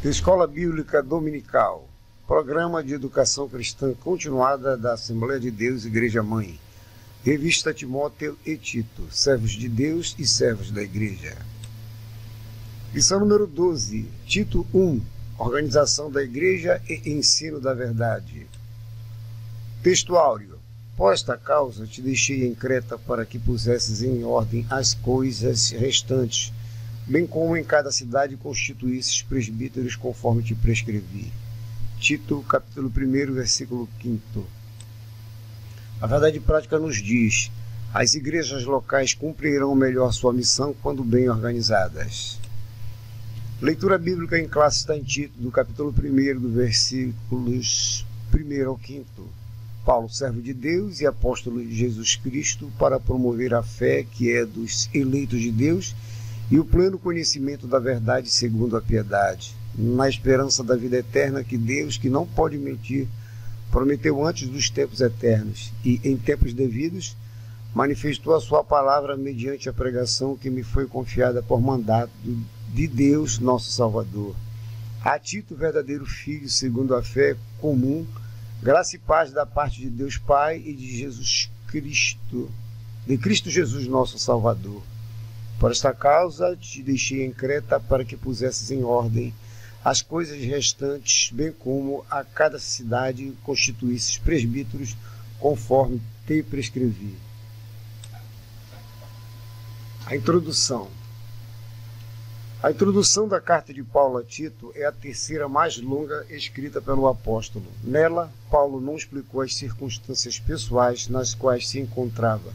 Escola Bíblica Dominical, Programa de Educação Cristã Continuada da Assembleia de Deus Igreja Mãe, Revista Timóteo e Tito, servos de Deus e servos da Igreja. Lição número 12, Tito 1, Organização da Igreja e Ensino da Verdade. Texto áureo. Por esta causa te deixei em Creta para que pusesses em ordem as coisas restantes, bem como em cada cidade constituísses presbíteros conforme te prescrevi. Tito, capítulo 1, versículo 5. A verdade prática nos diz: as igrejas locais cumprirão melhor sua missão quando bem organizadas. Leitura bíblica em classe está em Tito, do capítulo 1, do versículos 1 ao 5. Paulo, servo de Deus e apóstolo de Jesus Cristo, para promover a fé que é dos eleitos de Deus e o pleno conhecimento da verdade segundo a piedade, na esperança da vida eterna que Deus, que não pode mentir, prometeu antes dos tempos eternos e, em tempos devidos, manifestou a sua palavra mediante a pregação que me foi confiada por mandato de Deus, nosso Salvador. A Tito, verdadeiro filho, segundo a fé comum, graça e paz da parte de Deus Pai e de Jesus Cristo, de Cristo Jesus, nosso Salvador. Por esta causa te deixei em Creta para que pusesses em ordem as coisas restantes, bem como a cada cidade constituísses presbíteros, conforme te prescrevi. A introdução. A introdução da carta de Paulo a Tito é a terceira mais longa escrita pelo apóstolo. Nela, Paulo não explicou as circunstâncias pessoais nas quais se encontrava,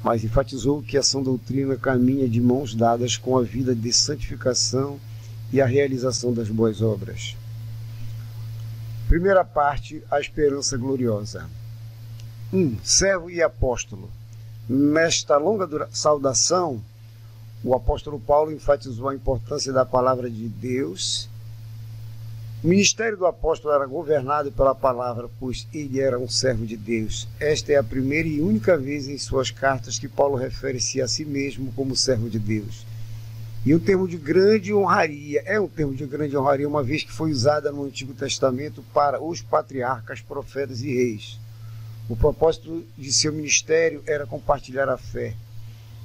mas enfatizou que a sã doutrina caminha de mãos dadas com a vida de santificação e a realização das boas obras. Primeira parte, a esperança gloriosa. 1. Servo e apóstolo. Nesta longa saudação, o apóstolo Paulo enfatizou a importância da palavra de Deus. O ministério do apóstolo era governado pela palavra, pois ele era um servo de Deus. Esta é a primeira e única vez em suas cartas que Paulo refere-se a si mesmo como servo de Deus. E um termo de grande honraria, uma vez que foi usada no Antigo Testamento para os patriarcas, profetas e reis. O propósito de seu ministério era compartilhar a fé,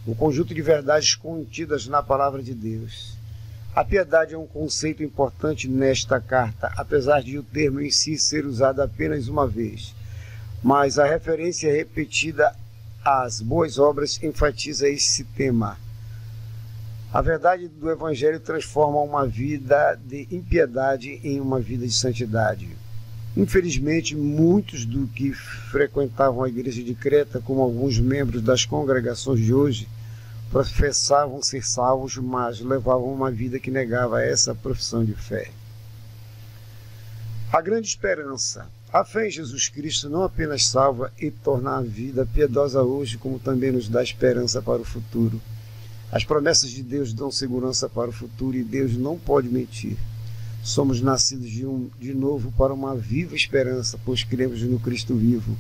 o conjunto de verdades contidas na palavra de Deus. A piedade é um conceito importante nesta carta, apesar de o termo em si ser usado apenas uma vez. Mas a referência repetida às boas obras enfatiza esse tema. A verdade do Evangelho transforma uma vida de impiedade em uma vida de santidade. Infelizmente, muitos do que frequentavam a igreja de Creta, como alguns membros das congregações de hoje, professavam ser salvos, mas levavam uma vida que negava essa profissão de fé. A grande esperança. A fé em Jesus Cristo não apenas salva e torna a vida piedosa hoje, como também nos dá esperança para o futuro. As promessas de Deus dão segurança para o futuro e Deus não pode mentir. Somos nascidos de novo para uma viva esperança, pois cremos no Cristo vivo.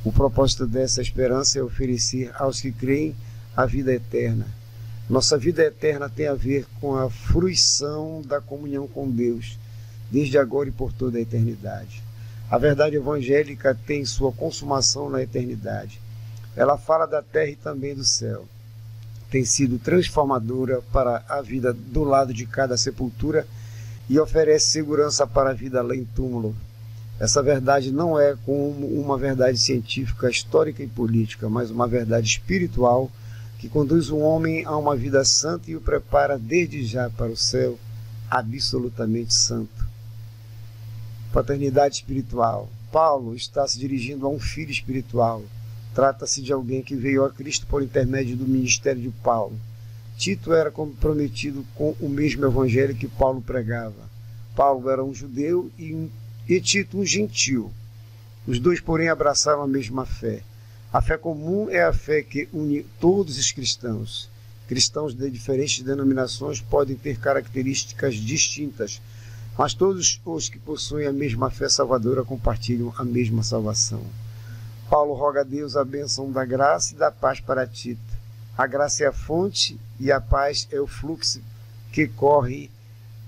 O propósito dessa esperança é oferecer aos que creem a vida eterna. Nossa vida eterna tem a ver com a fruição da comunhão com Deus, desde agora e por toda a eternidade. A verdade evangélica tem sua consumação na eternidade. Ela fala da terra e também do céu. Tem sido transformadora para a vida do lado de cada sepultura e oferece segurança para a vida além túmulo. Essa verdade não é como uma verdade científica, histórica e política, mas uma verdade espiritual que conduz o homem a uma vida santa e o prepara desde já para o céu absolutamente santo. Paternidade espiritual. Paulo está se dirigindo a um filho espiritual. Trata-se de alguém que veio a Cristo por intermédio do ministério de Paulo. Tito era comprometido com o mesmo evangelho que Paulo pregava. Paulo era um judeu e Tito um gentil. Os dois, porém, abraçaram a mesma fé. A fé comum é a fé que une todos os cristãos. Cristãos de diferentes denominações podem ter características distintas, mas todos os que possuem a mesma fé salvadora compartilham a mesma salvação. Paulo roga a Deus a bênção da graça e da paz para Tito. A graça é a fonte e a paz é o fluxo que corre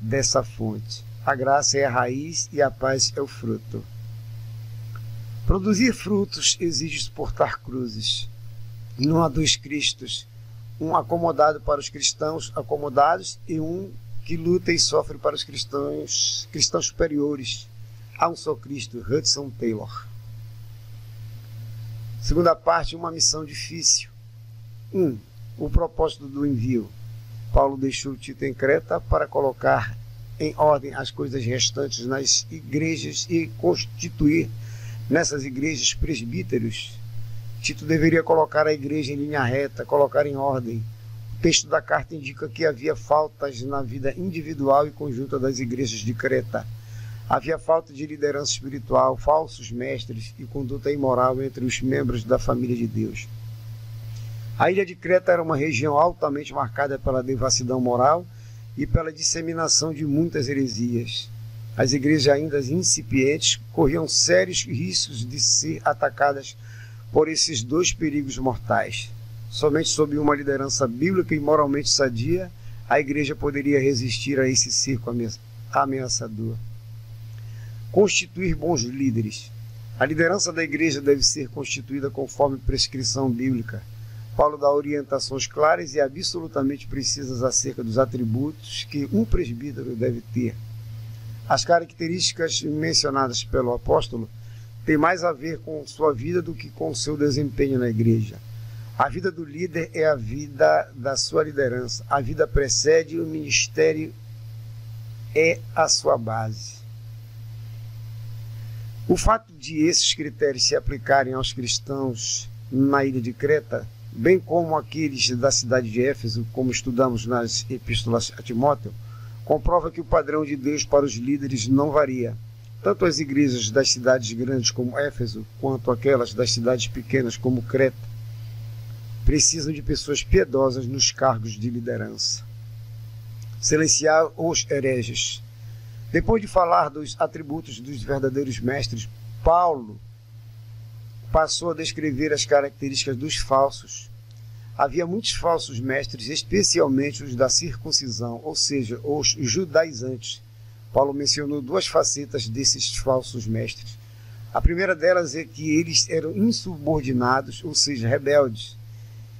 dessa fonte. A graça é a raiz e a paz é o fruto. Produzir frutos exige suportar cruzes. Não há dois Cristos, um acomodado para os cristãos acomodados e um que luta e sofre para os cristãos superiores. Há um só Cristo, Hudson Taylor. Segunda parte, uma missão difícil. 1. O propósito do envio. Paulo deixou Tito em Creta para colocar em ordem as coisas restantes nas igrejas e constituir nessas igrejas presbíteros. Tito deveria colocar a igreja em linha reta, colocar em ordem. O texto da carta indica que havia faltas na vida individual e conjunta das igrejas de Creta. Havia falta de liderança espiritual, falsos mestres e conduta imoral entre os membros da família de Deus. A ilha de Creta era uma região altamente marcada pela devassidão moral e pela disseminação de muitas heresias. As igrejas ainda incipientes corriam sérios riscos de ser atacadas por esses dois perigos mortais. Somente sob uma liderança bíblica e moralmente sadia, a igreja poderia resistir a esse cerco ameaçador. Constituir bons líderes. A liderança da igreja deve ser constituída conforme prescrição bíblica. Paulo dá orientações claras e absolutamente precisas acerca dos atributos que um presbítero deve ter. As características mencionadas pelo apóstolo têm mais a ver com sua vida do que com seu desempenho na igreja. A vida do líder é a vida da sua liderança. A vida precede o ministério, é a sua base. O fato de esses critérios se aplicarem aos cristãos na ilha de Creta, bem como aqueles da cidade de Éfeso, como estudamos nas epístolas a Timóteo, comprova que o padrão de Deus para os líderes não varia. Tanto as igrejas das cidades grandes como Éfeso, quanto aquelas das cidades pequenas como Creta, precisam de pessoas piedosas nos cargos de liderança. Silenciar os hereges. Depois de falar dos atributos dos verdadeiros mestres, Paulo passou a descrever as características dos falsos. Havia muitos falsos mestres, especialmente os da circuncisão, ou seja, os judaizantes. Paulo mencionou duas facetas desses falsos mestres. A primeira delas é que eles eram insubordinados, ou seja, rebeldes.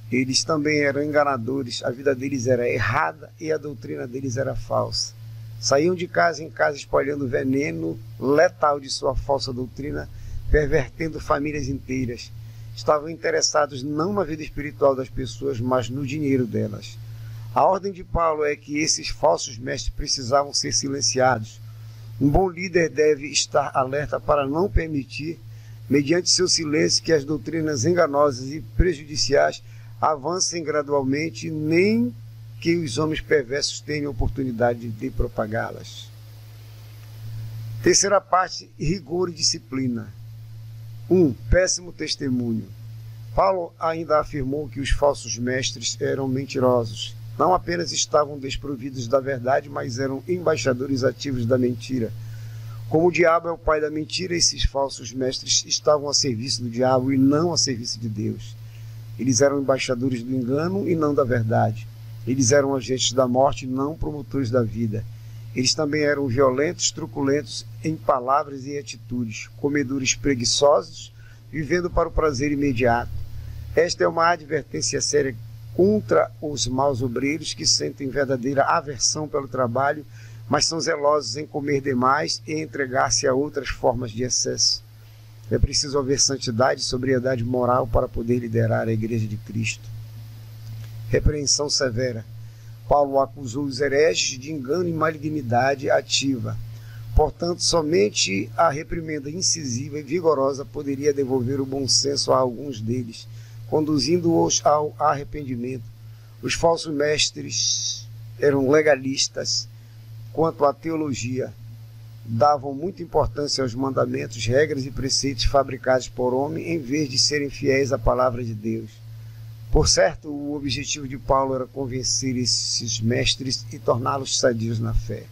Eles também eram enganadores, a vida deles era errada e a doutrina deles era falsa. Saíam de casa em casa espalhando veneno letal de sua falsa doutrina, pervertendo famílias inteiras. Estavam interessados não na vida espiritual das pessoas, mas no dinheiro delas. A ordem de Paulo é que esses falsos mestres precisavam ser silenciados. Um bom líder deve estar alerta para não permitir, mediante seu silêncio, que as doutrinas enganosas e prejudiciais avancem gradualmente, nem que os homens perversos tenham oportunidade de propagá-las. Terceira parte, rigor e disciplina. 1. Péssimo testemunho. Paulo ainda afirmou que os falsos mestres eram mentirosos. Não apenas estavam desprovidos da verdade, mas eram embaixadores ativos da mentira. Como o diabo é o pai da mentira, esses falsos mestres estavam a serviço do diabo e não a serviço de Deus. Eles eram embaixadores do engano e não da verdade. Eles eram agentes da morte e não promotores da vida. Eles também eram violentos, truculentos em palavras e atitudes, comedores preguiçosos, vivendo para o prazer imediato. Esta é uma advertência séria contra os maus obreiros que sentem verdadeira aversão pelo trabalho, mas são zelosos em comer demais e entregar-se a outras formas de excesso. É preciso haver santidade e sobriedade moral para poder liderar a Igreja de Cristo. Repreensão severa. Paulo acusou os hereges de engano e malignidade ativa. Portanto, somente a reprimenda incisiva e vigorosa poderia devolver o bom senso a alguns deles, conduzindo-os ao arrependimento. Os falsos mestres eram legalistas quanto à teologia. Davam muita importância aos mandamentos, regras e preceitos fabricados por homem, em vez de serem fiéis à palavra de Deus. Por certo, o objetivo de Paulo era convencer esses mestres e torná-los sadios na fé.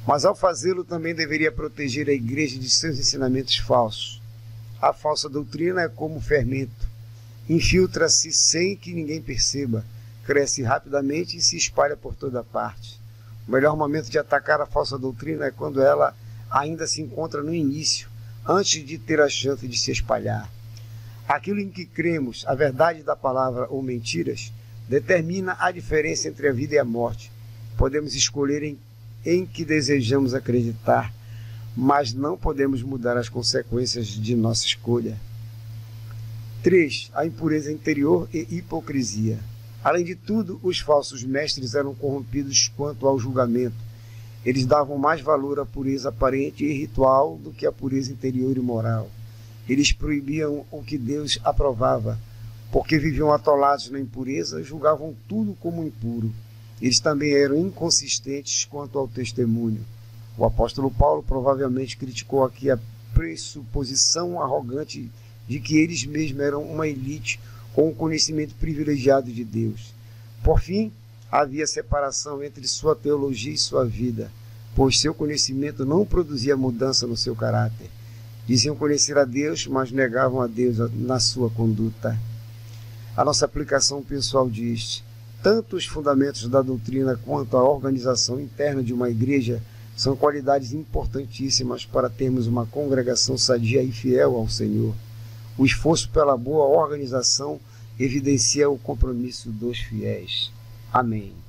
Mas ao fazê-lo também deveria proteger a igreja de seus ensinamentos falsos. A falsa doutrina é como fermento. Infiltra-se sem que ninguém perceba, cresce rapidamente e se espalha por toda parte. O melhor momento de atacar a falsa doutrina é quando ela ainda se encontra no início, antes de ter a chance de se espalhar. Aquilo em que cremos, a verdade da palavra ou mentiras, determina a diferença entre a vida e a morte. Podemos escolher em que desejamos acreditar, mas não podemos mudar as consequências de nossa escolha. 3. A impureza interior e hipocrisia. Além de tudo, os falsos mestres eram corrompidos quanto ao julgamento. Eles davam mais valor à pureza aparente e ritual do que à pureza interior e moral. Eles proibiam o que Deus aprovava, porque viviam atolados na impureza, julgavam tudo como impuro. Eles também eram inconsistentes quanto ao testemunho. O apóstolo Paulo provavelmente criticou aqui a pressuposição arrogante de que eles mesmos eram uma elite com o conhecimento privilegiado de Deus. Por fim, havia separação entre sua teologia e sua vida, pois seu conhecimento não produzia mudança no seu caráter. Diziam conhecer a Deus, mas negavam a Deus na sua conduta. A nossa aplicação pessoal diz: tanto os fundamentos da doutrina quanto a organização interna de uma igreja são qualidades importantíssimas para termos uma congregação sadia e fiel ao Senhor. O esforço pela boa organização evidencia o compromisso dos fiéis. Amém.